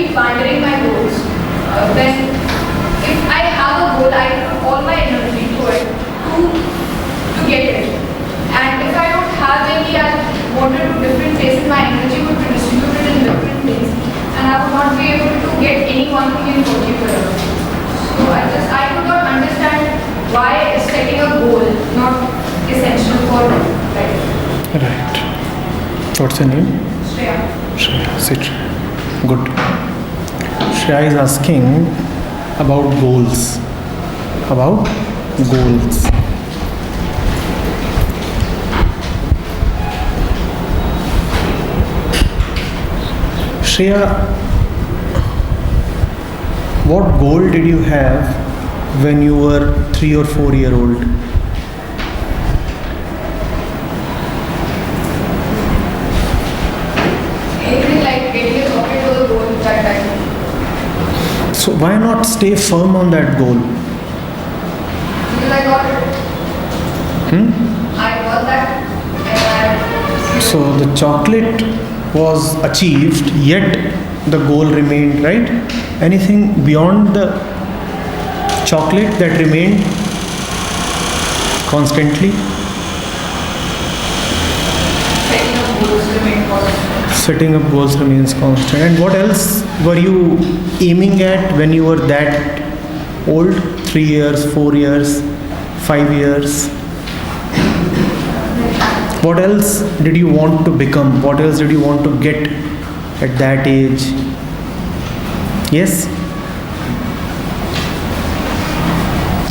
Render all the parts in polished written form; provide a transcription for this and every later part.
keep wandering my goals, then if I have a goal, I put all my energy to it to get it. And if I don't have any, I wanted to different places, my energy would be distributed in different things, and I would not be able to get any one thing in particular. So I could not understand why setting a goal not essential for life. Right. What's your name? Shreya. Shreya. Sit. Good. Shreya is asking about goals. About goals. Shreya, what goal did you have when you were 3 or 4 year old? Anything like getting a chocolate was a goal that time. So why not stay firm on that goal? Because I got it. I got that. And So the chocolate was achieved, yet the goal remained, right? Anything beyond the chocolate that remained constantly? setting up goals remain constant. Setting up goals remains constant. And what else were you aiming at when you were that old? 3 years, 4 years, 5 years? What else did you want to become? What else did you want to get at that age? Yes?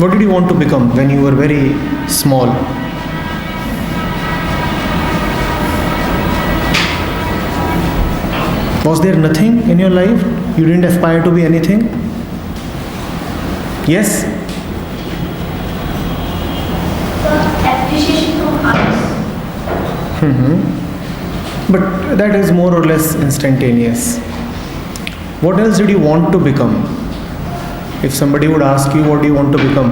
What did you want to become when you were very small? Was there nothing in your life? You didn't aspire to be anything? Yes? Appreciation from others. But that is more or less instantaneous. What else did you want to become? If somebody would ask you, what do you want to become?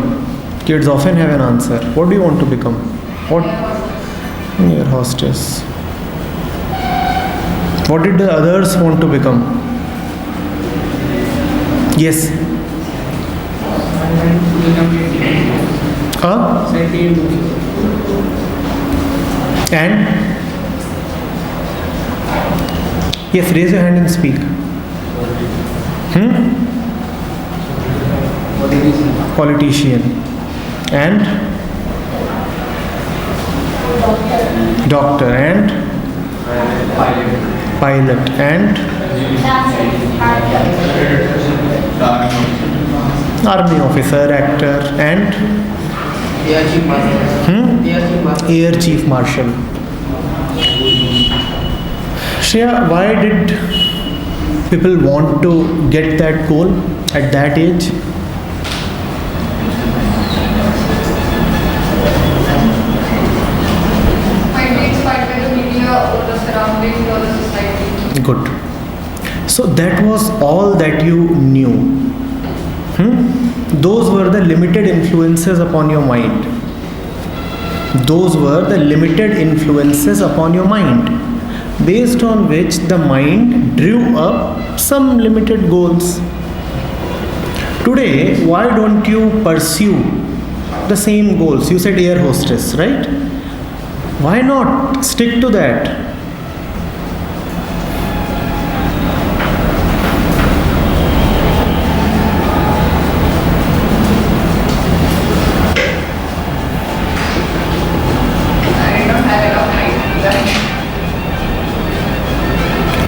Kids often have an answer. What do you want to become? What? Air hostess. What did the others want to become? Yes. And? Yes, raise your hand and speak. Politician. And? Doctor. And? Pilot. And? Army officer, actor. And? Air Chief Marshal. Shreya, why did people want to get that goal at that age? Might be inspired by the media or the surroundings or the society. Good. So that was all that you knew. Those were the limited influences upon your mind. Those were the limited influences upon your mind, based on which the mind drew up some limited goals. Today, why don't you pursue the same goals? You said air hostess, right? Why not stick to that?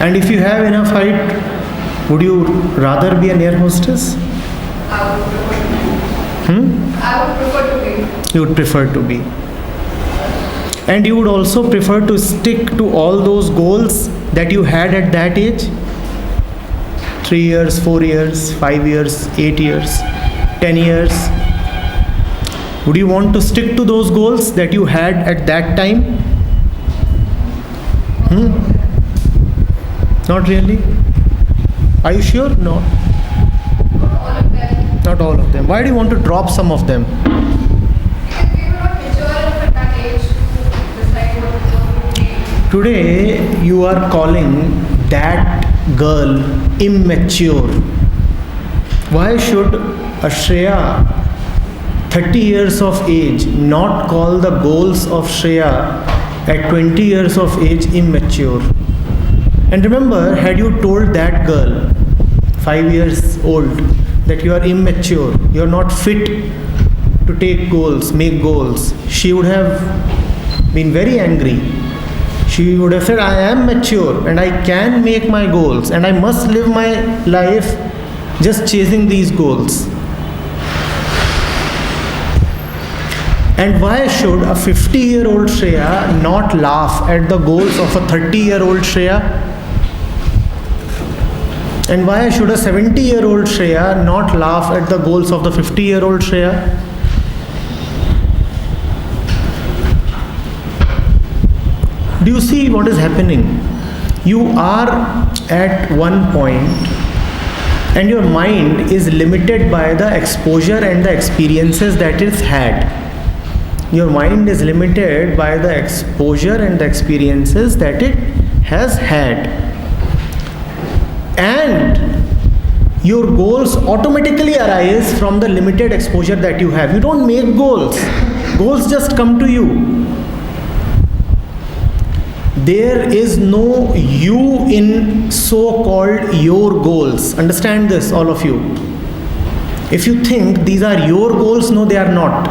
And if you have enough height, would you rather be an air hostess? I would prefer to be. I would prefer to be. You would prefer to be. And you would also prefer to stick to all those goals that you had at that age? 3 years, 4 years, 5 years, 8 years, 10 years. Would you want to stick to those goals that you had at that time? Not really? Are you sure? No. Not all of them. Not all of them. Why do you want to drop some of them? Because we were not mature enough at that age to decide what we want to be. Today, you are calling that girl immature. Why should a Shreya, 30 years of age, not call the goals of Shreya at 20 years of age immature? And remember, had you told that girl, 5 years old, that you are immature, you are not fit to take goals, make goals, she would have been very angry. She would have said, I am mature and I can make my goals and I must live my life just chasing these goals. And why should a 50-year-old Shreya not laugh at the goals of a 30-year-old Shreya? And why should a 70-year-old Shreya not laugh at the goals of the 50-year-old Shreya? Do you see what is happening? You are at one point and your mind is limited by the exposure and the experiences that it's had. Your mind is limited by the exposure and the experiences that it has had. And your goals automatically arise from the limited exposure that you have. You don't make goals. Goals just come to you. There is no you in so-called your goals. Understand this, all of you. If you think these are your goals, no, they are not.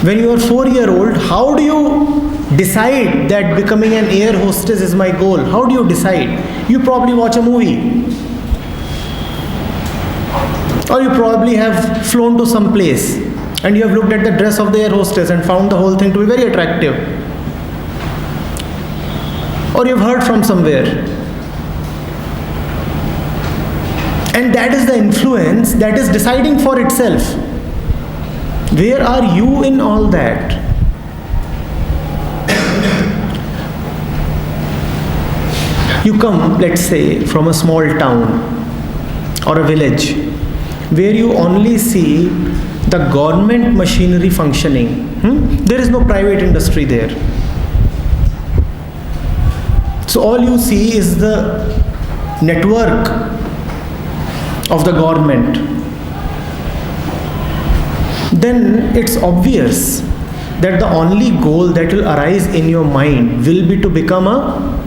When you are 4-year-old, how do you decide that becoming an air hostess is my goal? How do you decide? You probably watch a movie. Or you probably have flown to some place and you have looked at the dress of the air hostess and found the whole thing to be very attractive. Or you've heard from somewhere. And that is the influence that is deciding for itself. Where are you in all that? You come, let's say, from a small town or a village where you only see the government machinery functioning. There is no private industry there. So all you see is the network of the government. Then it's obvious that the only goal that will arise in your mind will be to become a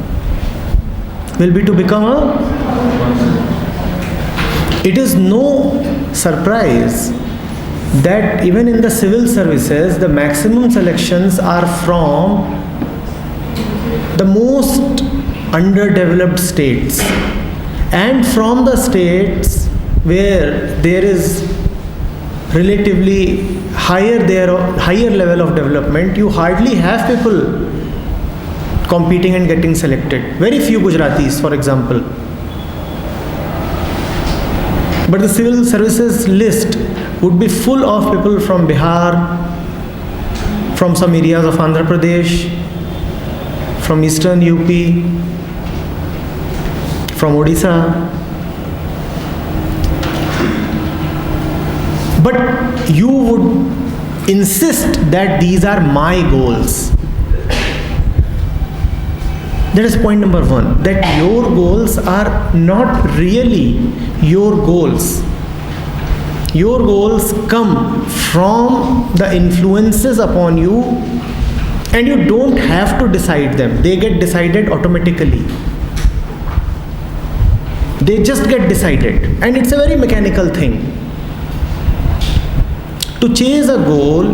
it is no surprise that even in the civil services the maximum selections are from the most underdeveloped states and from the states where there is relatively higher level of development. You hardly have people competing and getting selected. Very few Gujaratis, for example. But the civil services list would be full of people from Bihar, from some areas of Andhra Pradesh, from eastern UP, from Odisha. But you would insist that these are my goals. That is point number one, that your goals are not really your goals. Your goals come from the influences upon you and you don't have to decide them. They get decided automatically. They just get decided. And it's a very mechanical thing. To chase a goal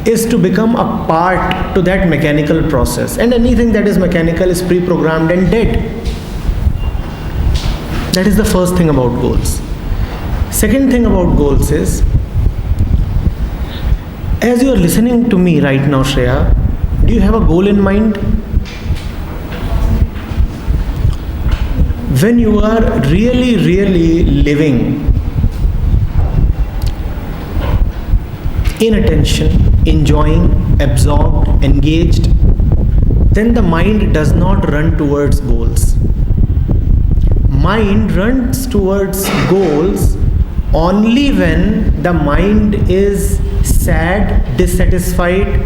is to become a part to that mechanical process. And anything that is mechanical is pre-programmed and dead. That is the first thing about goals. Second thing about goals is, as you are listening to me right now, Shreya, do you have a goal in mind? When you are really living in attention, enjoying, absorbed, engaged, then the mind does not run towards goals. Mind runs towards goals only when the mind is sad, dissatisfied,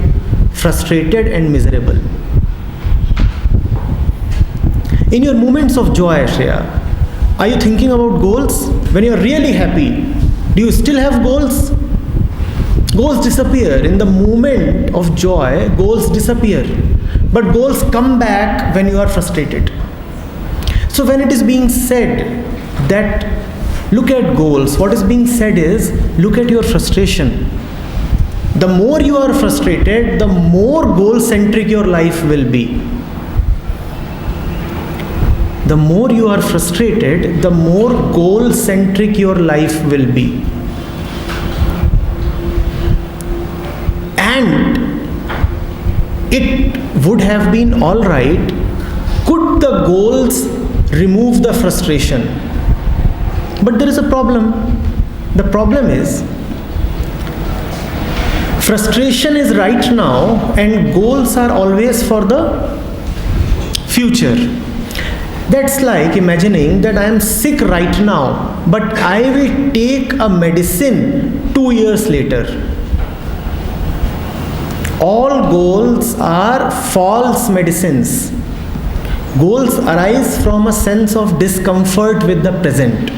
frustrated and miserable. In your moments of joy, Shreya, are you thinking about goals? When you're really happy, do you still have goals? Goals disappear. In the moment of joy, goals disappear. But goals come back when you are frustrated. So when it is being said that look at goals, what is being said is look at your frustration. The more you are frustrated, the more goal-centric your life will be. The more you are frustrated, the more goal-centric your life will be. And it would have been all right could the goals remove the frustration. But there is a problem. The problem is frustration is right now and goals are always for the future. That's like imagining that I am sick right now, but I will take a medicine 2 years later. All goals are false medicines. Goals arise from a sense of discomfort with the present.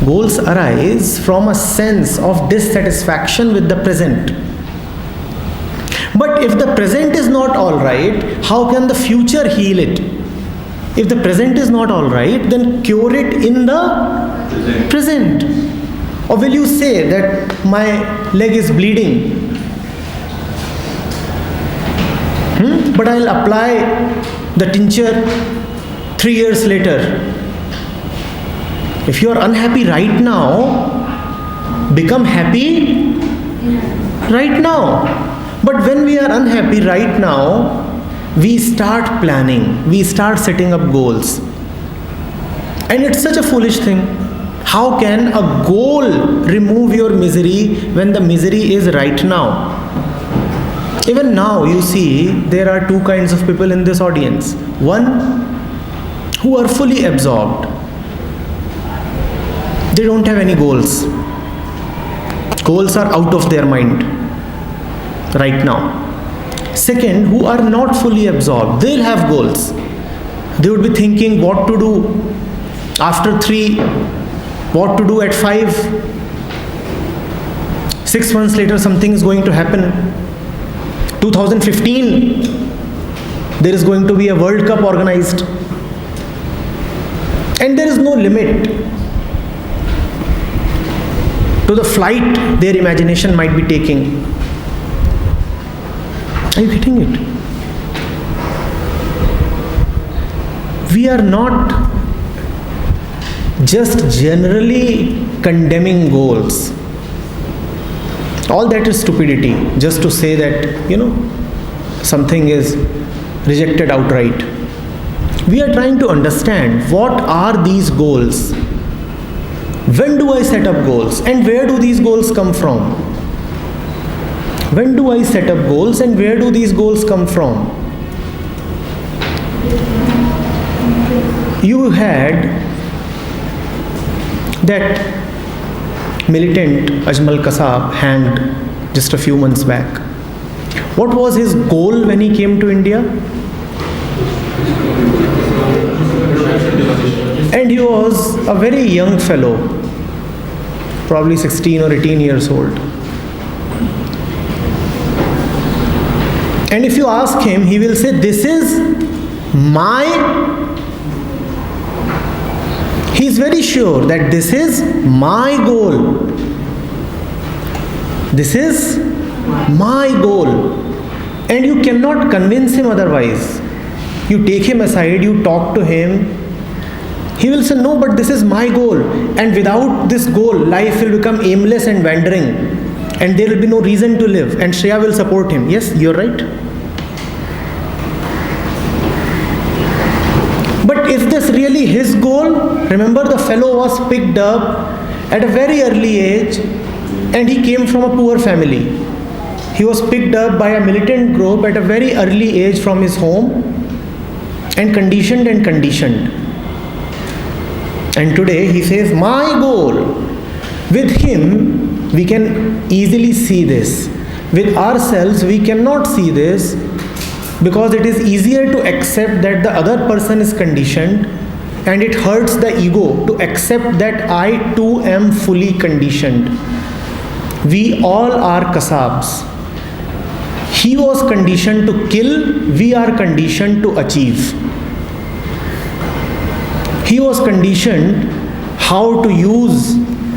Goals arise from a sense of dissatisfaction with the present. But if the present is not all right, how can the future heal it? If the present is not all right, then cure it in the present. Or will you say that my leg is bleeding, but I'll apply the tincture 3 years later? If you are unhappy right now, become happy right now. But when we are unhappy right now, we start planning, we start setting up goals. And it's such a foolish thing. How can a goal remove your misery when the misery is right now? Even now, you see, there are two kinds of people in this audience. One, who are fully absorbed. They don't have any goals. Goals are out of their mind right now. Second, who are not fully absorbed. They'll have goals. They would be thinking what to do after 3, what to do at 5. 6 months later, something is going to happen. 2015, there is going to be a World Cup organized. And there is no limit to the flight their imagination might be taking. Are you getting it? We are not just generally condemning goals. All that is stupidity, just to say that, something is rejected outright. We are trying to understand what are these goals. When do I set up goals and where do these goals come from? When do I set up goals and where do these goals come from? You had that militant Ajmal Kasab hanged just a few months back. What was his goal when he came to India? And he was a very young fellow, probably 16 or 18 years old. And if you ask him, he will say, this is he's very sure that this is my goal. This is my goal. And you cannot convince him otherwise. You take him aside, you talk to him. He will say, no, but this is my goal. And without this goal, life will become aimless and wandering. And there will be no reason to live. And Shreya will support him. Yes, you're right. But is this really his goal? Remember, the fellow was picked up at a very early age and he came from a poor family. He was picked up by a militant group at a very early age from his home and conditioned. And today he says, my goal. With him, we can easily see this. With ourselves, we cannot see this. because it is easier to accept that the other person is conditioned, and it hurts the ego to accept that I too am fully conditioned. We all are kasabs. He was conditioned to kill, we are conditioned to achieve. He was conditioned how to use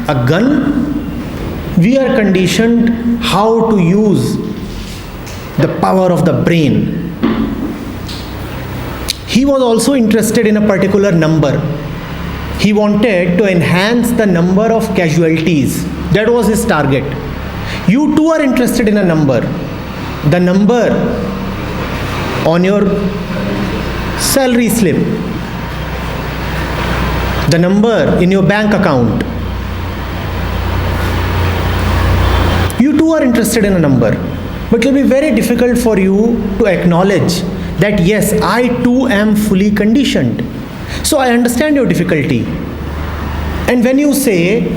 a gun, we are conditioned how to use the power of the brain. He was also interested in a particular number. He wanted to enhance the number of casualties. That was his target. You too are interested in a number. The number on your salary slip, the number in your bank account. You too are interested in a number. But it will be very difficult for you to acknowledge that yes, I too am fully conditioned. So I understand your difficulty. And when you say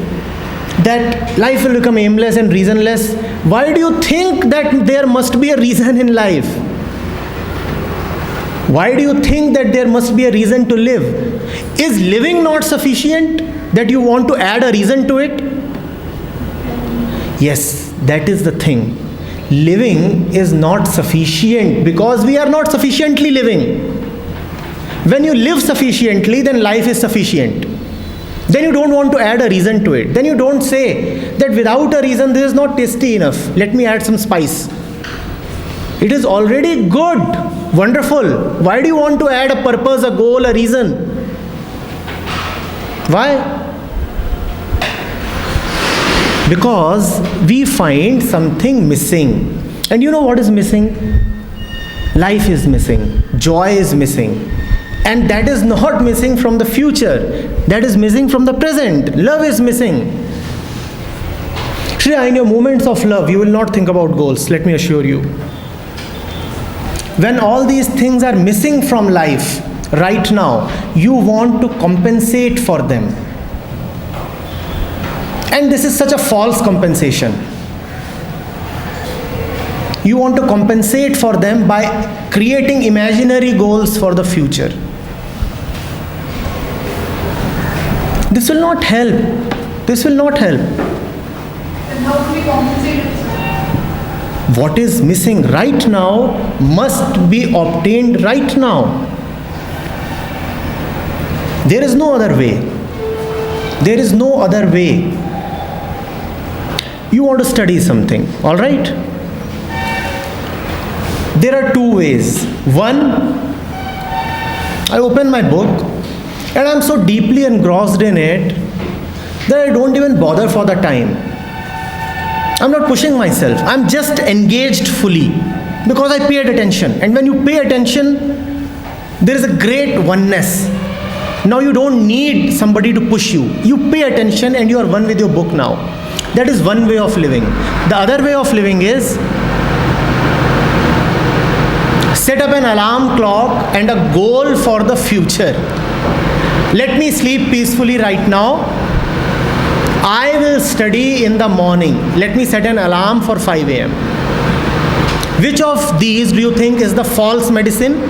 that life will become aimless and reasonless, why do you think that there must be a reason in life? Why do you think that there must be a reason to live? Is living not sufficient that you want to add a reason to it? Yes, that is the thing. Living is not sufficient because we are not sufficiently living. When you live sufficiently, then life is sufficient. Then you don't want to add a reason to it. Then you don't say that without a reason this is not tasty enough. Let me add some spice. It is already good, wonderful. Why do you want to add a purpose, a goal, a reason? Why? Because we find something missing. And you know what is missing? Life is missing. Joy is missing. And that is not missing from the future. That is missing from the present. Love is missing. Shreya, in your moments of love, you will not think about goals, let me assure you. When all these things are missing from life, right now, you want to compensate for them. And this is such a false compensation. You want to compensate for them by creating imaginary goals for the future. This will not help. This will not help. Then how do we compensate it? What is missing right now must be obtained right now. There is no other way. There is no other way. You want to study something, all right? There are two ways. One, I open my book and I'm so deeply engrossed in it that I don't even bother for the time. I'm not pushing myself. I'm just engaged fully because I paid attention. And when you pay attention, there is a great oneness. Now you don't need somebody to push you. You pay attention and you are one with your book now. That is one way of living. The other way of living is set up an alarm clock and a goal for the future. Let me sleep peacefully right now. I will study in the morning. Let me set an alarm for 5 a.m. Which of these do you think is the false medicine?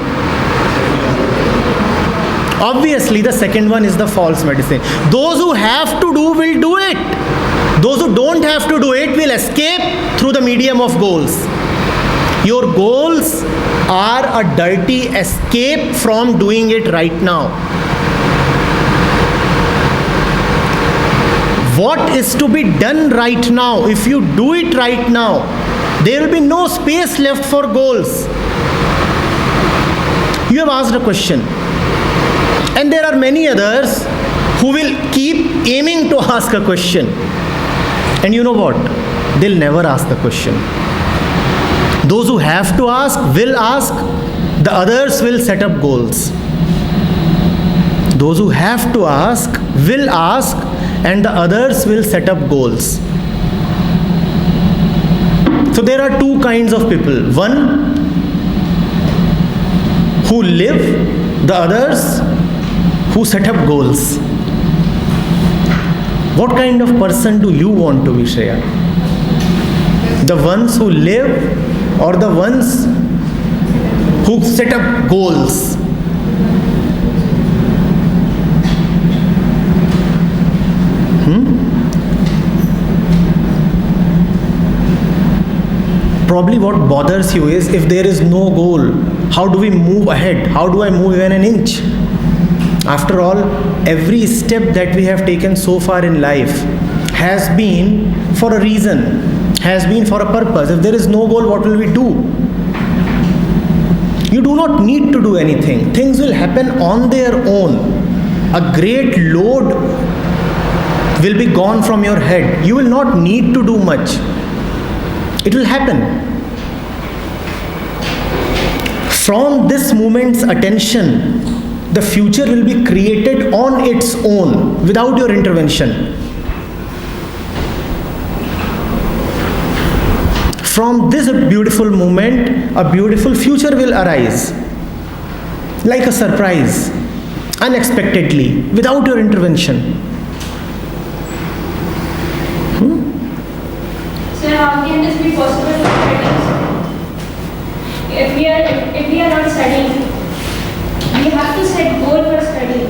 Obviously, the second one is the false medicine. Those who have to do will do it. Those who don't have to do it will escape through the medium of goals. Your goals are a dirty escape from doing it right now. What is to be done right now? If you do it right now, there will be no space left for goals. You have asked a question. And there are many others who will keep aiming to ask a question. And you know what? They'll never ask the question. Those who have to ask will ask. The others will set up goals. Those who have to ask will ask, and the others will set up goals. So there are two kinds of people. One who live, the others who set up goals. What kind of person do you want to be, Shreya? The ones who live or the ones who set up goals. Probably what bothers you is if there is no goal, how do we move ahead? How do I move even an inch? After all, every step that we have taken so far in life has been for a reason, has been for a purpose. If there is no goal, what will we do? You do not need to do anything. Things will happen on their own. A great load will be gone from your head. You will not need to do much. It will happen. From this moment's attention, the future will be created on its own without your intervention. From this beautiful moment, a beautiful future will arise. Like a surprise, unexpectedly, without your intervention. Sir, how can this be possible for studies? If we are not studying, we have to set goal for study.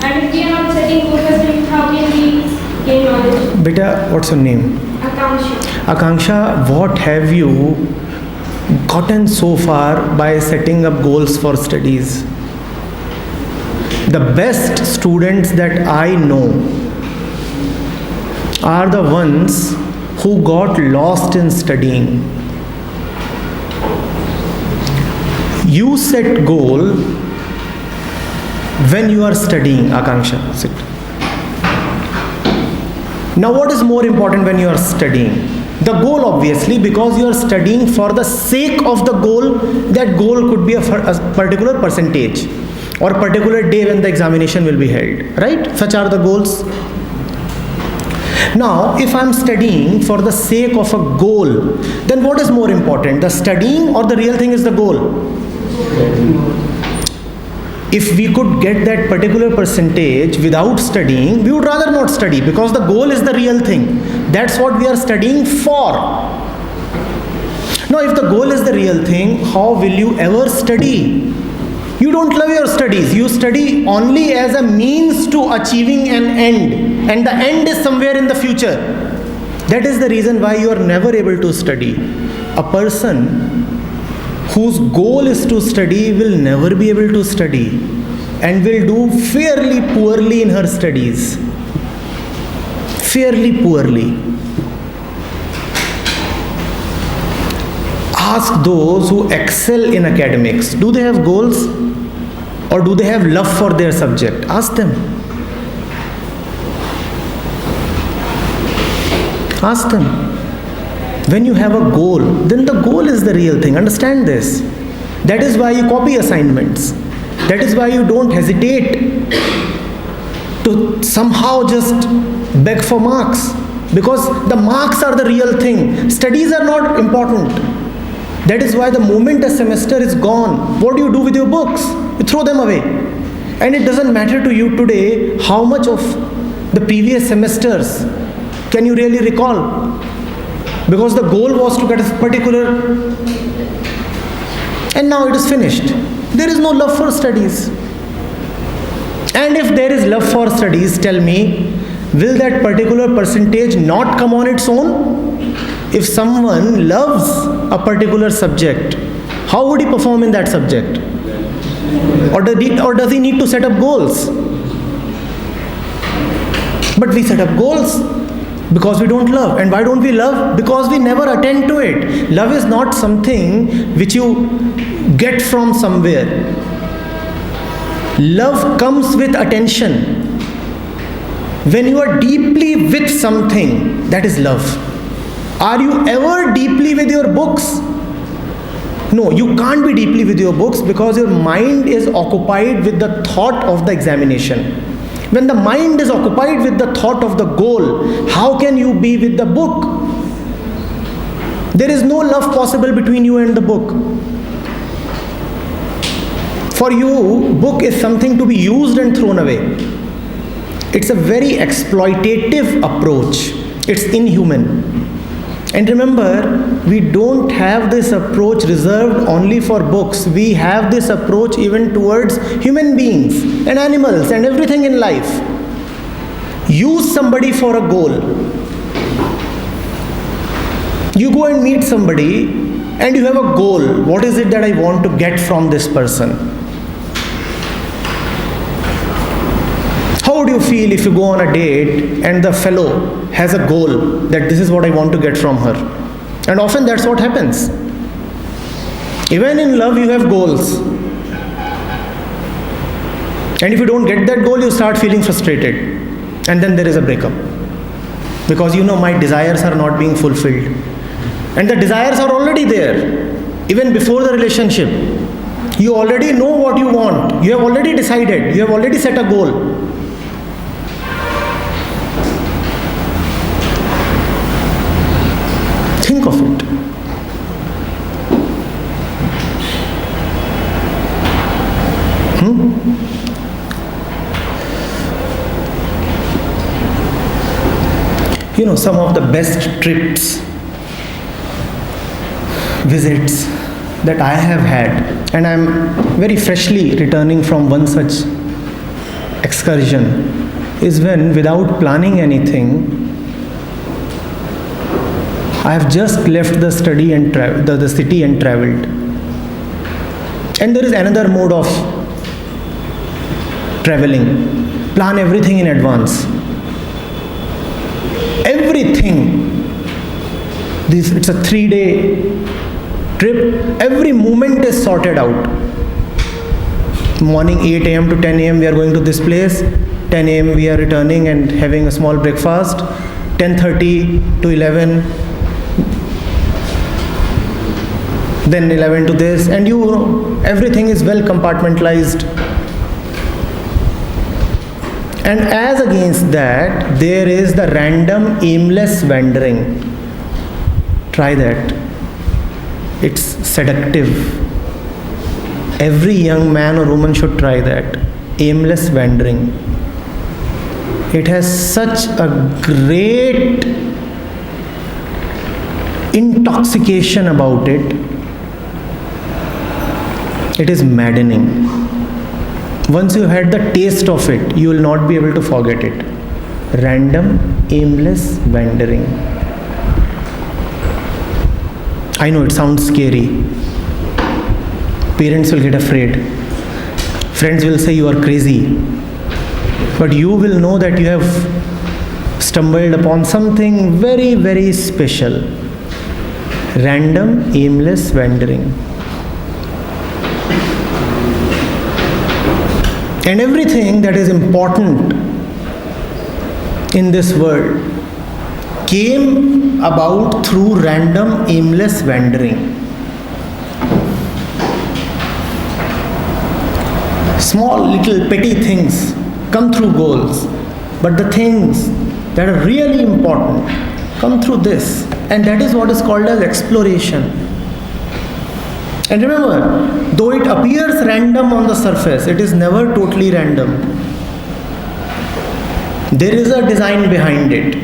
And if we are not setting goal for study, how can we gain knowledge? Beta, what's your name? Akanksha. Akanksha, what have you gotten so far by setting up goals for studies? The best students that I know are the ones who got lost in studying. You set goal when you are studying, Akanksha. Sit. Now what is more important when you are studying? The goal, obviously, because you are studying for the sake of the goal. That goal could be a particular percentage or a particular day when the examination will be held, right? Such are the goals. Now, if I am studying for the sake of a goal, then what is more important, the studying or the real thing is the goal? If we could get that particular percentage without studying, we would rather not study because the goal is the real thing. That's what we are studying for. Now, if the goal is the real thing, how will you ever study? You don't love your studies. You study only as a means to achieving an end. And the end is somewhere in the future. That is the reason why you are never able to study. A person whose goal is to study will never be able to study and will do fairly poorly in her studies. Fairly poorly. Ask those who excel in academics, do they have goals or do they have love for their subject? Ask them. Ask them. When you have a goal, then the goal is the real thing. Understand this. That is why you copy assignments. That is why you don't hesitate to somehow just beg for marks. Because the marks are the real thing. Studies are not important. That is why the moment a semester is gone, what do you do with your books? You throw them away. And it doesn't matter to you today how much of the previous semesters can you really recall. Because the goal was to get a particular, and now it is finished. There is no love for studies. And if there is love for studies, tell me, will that particular percentage not come on its own? If someone loves a particular subject, how would he perform in that subject? Or does he need to set up goals? But we set up goals because we don't love. And why don't we love? Because we never attend to it. Love is not something which you get from somewhere. Love comes with attention. When you are deeply with something, that is love. Are you ever deeply with your books? No, you can't be deeply with your books because your mind is occupied with the thought of the examination. When the mind is occupied with the thought of the goal, how can you be with the book? There is no love possible between you and the book. For you, book is something to be used and thrown away. It's a very exploitative approach. It's inhuman. And remember, we don't have this approach reserved only for books. We have this approach even towards human beings and animals and everything in life. Use somebody for a goal. You go and meet somebody and you have a goal. What is it that I want to get from this person? How would you feel if you go on a date and the fellow has a goal that this is what I want to get from her? And often that's what happens. Even in love, you have goals. And if you don't get that goal, you start feeling frustrated. And then there is a breakup. Because my desires are not being fulfilled. And the desires are already there. Even before the relationship. You already know what you want. You have already decided. You have already set a goal. Think of it. Some of the best trips, visits that I have had, and I'm very freshly returning from one such excursion, is when, without planning anything, I have just left the study and the city and traveled. And there is another mode of traveling. Plan everything in advance. Everything. It's a 3-day trip. Every moment is sorted out. Morning 8 a.m. to 10 a.m. we are going to this place. 10 a.m. we are returning and having a small breakfast. 10:30 to 11. Then 11 to this, and everything is well compartmentalized. And as against that, there is the random aimless wandering. Try that. It's seductive. Every young man or woman should try that. Aimless wandering. It has such a great intoxication about it. It is maddening. Once you had the taste of it, you will not be able to forget it. Random, aimless wandering. I know it sounds scary. Parents will get afraid. Friends will say you are crazy. But you will know that you have stumbled upon something very, very special. Random, aimless wandering. And everything that is important in this world came about through random, aimless wandering. Small, little, petty things come through goals, but the things that are really important come through this, and that is what is called as exploration. And remember, though it appears random on the surface, it is never totally random. There is a design behind it.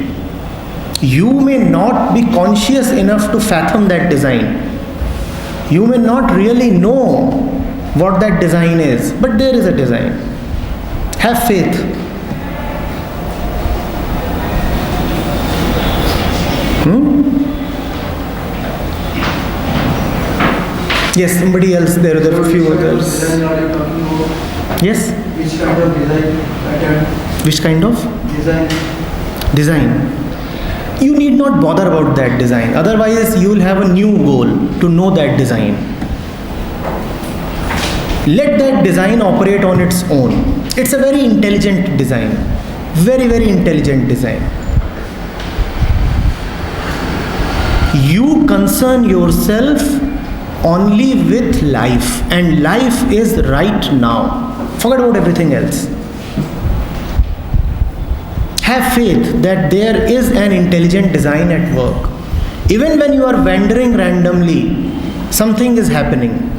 You may not be conscious enough to fathom that design. You may not really know what that design is, but there is a design. Have faith. Yes, somebody else, there are a few others. Yes? Which kind of design pattern? Which kind of? Design. You need not bother about that design. Otherwise, you will have a new goal to know that design. Let that design operate on its own. It's a very intelligent design. Very, very intelligent design. You concern yourself only with life, and life is right now. Forget about everything else. Have faith that there is an intelligent design at work. Even when you are wandering randomly, something is happening.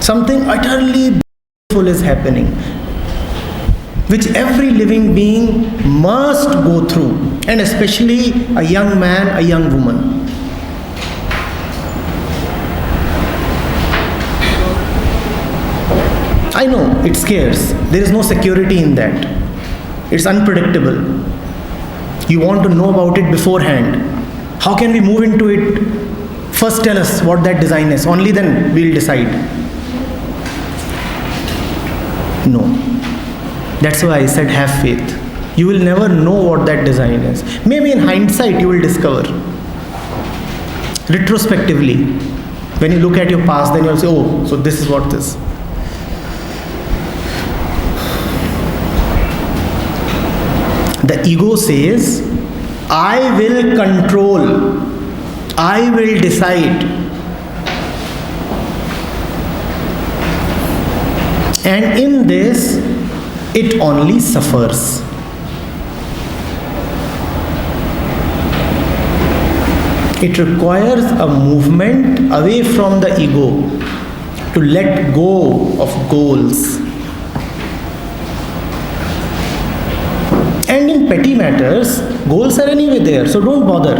Something utterly beautiful is happening. which every living being must go through, and especially a young man, a young woman. I know it scares. There is no security in that. It's unpredictable. You want to know about it beforehand. How can we move into it? First tell us what that design is. Only then we'll decide. No. That's why I said have faith. You will never know what that design is. Maybe in hindsight you will discover. Retrospectively, when you look at your past, then you'll say, oh, so this is what this. The ego says, I will control, I will decide. And in this, it only suffers. It requires a movement away from the ego to let go of goals. And in petty matters, goals are anyway there, so don't bother.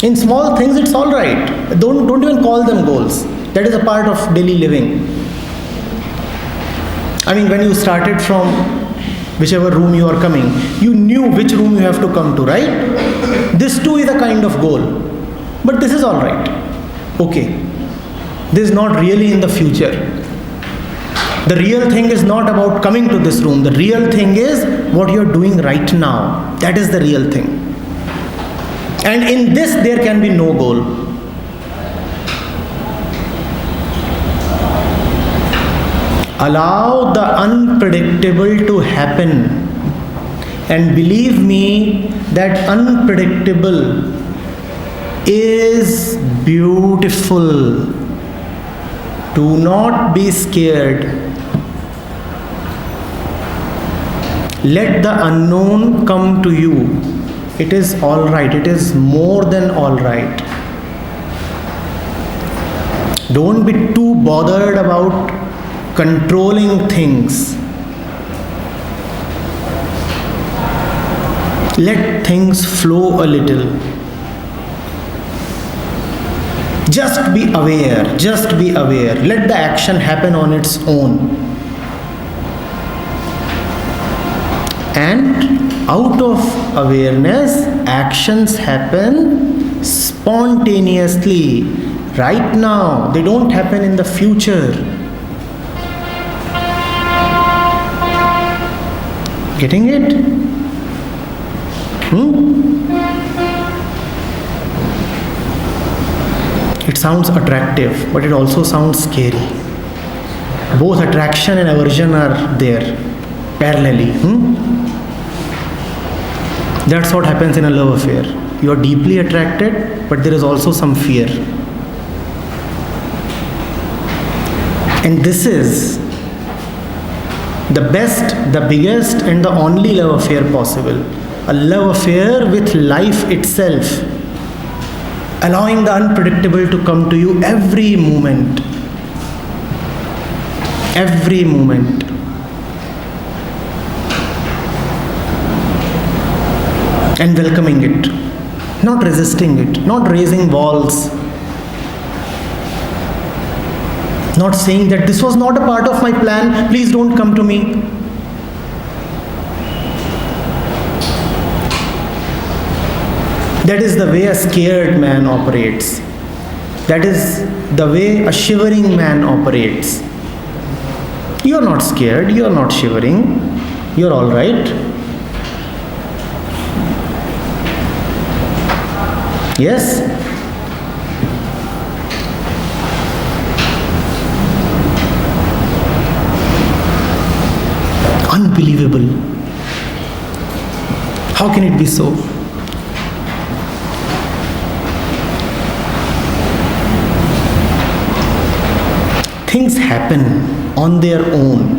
In small things, it's all right. Don't even call them goals. That is a part of daily living. I mean, when you started from whichever room you are coming, you knew which room you have to come to, right? This too is a kind of goal. But this is all right. Okay. This is not really in the future. The real thing is not about coming to this room. The real thing is what you're doing right now. That is the real thing. And in this, there can be no goal. Allow the unpredictable to happen. And believe me, that unpredictable is beautiful. Do not be scared. Let the unknown come to you. It is all right. It is more than all right. Don't be too bothered about controlling things. Let things flow a little. Just be aware. Just be aware. Let the action happen on its own. And out of awareness, actions happen spontaneously. Right now. They don't happen in the future. Getting it? It sounds attractive, but it also sounds scary. Both attraction and aversion are there parallelly. That's what happens in a love affair. You are deeply attracted, but there is also some fear. And this is the best, the biggest, and the only love affair possible. A love affair with life itself, allowing the unpredictable to come to you every moment. Every moment. And welcoming it, not resisting it, not raising walls, not saying that this was not a part of my plan, please don't come to me. That is the way a scared man operates. That is the way a shivering man operates. You're not scared, you're not shivering, you're all right. Yes? Unbelievable. How can it be so? Things happen on their own.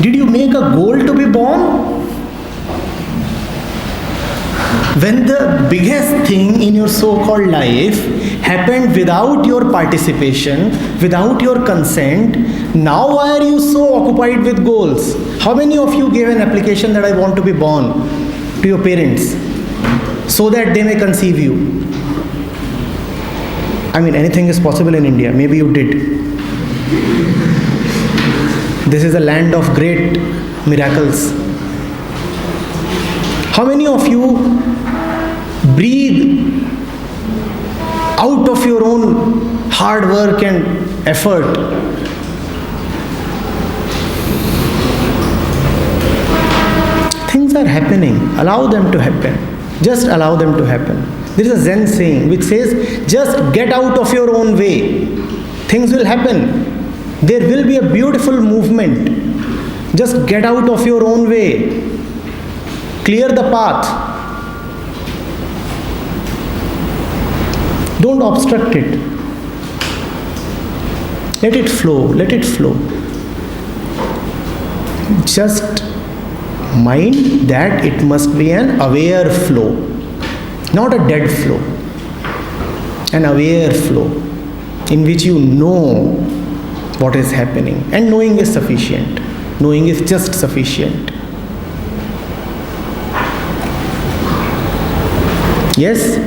Did you make a goal to be born? When the biggest thing in your so-called life happened without your participation, without your consent, Now why are you so occupied with goals? How many of you gave an application that I want to be born to your parents so that they may conceive you? I mean, anything is possible in India. Maybe you did. This is a land of great miracles. How many of you breathe out of your own hard work and effort? Things are happening. Allow them to happen. Just allow them to happen. There is a Zen saying which says, just get out of your own way. Things will happen. There will be a beautiful movement. Just get out of your own way. Clear the path. Don't obstruct it. Let it flow. Let it flow. Just mind that it must be an aware flow, not a dead flow. An aware flow in which you know what is happening, and knowing is sufficient. Knowing is just sufficient. Yes?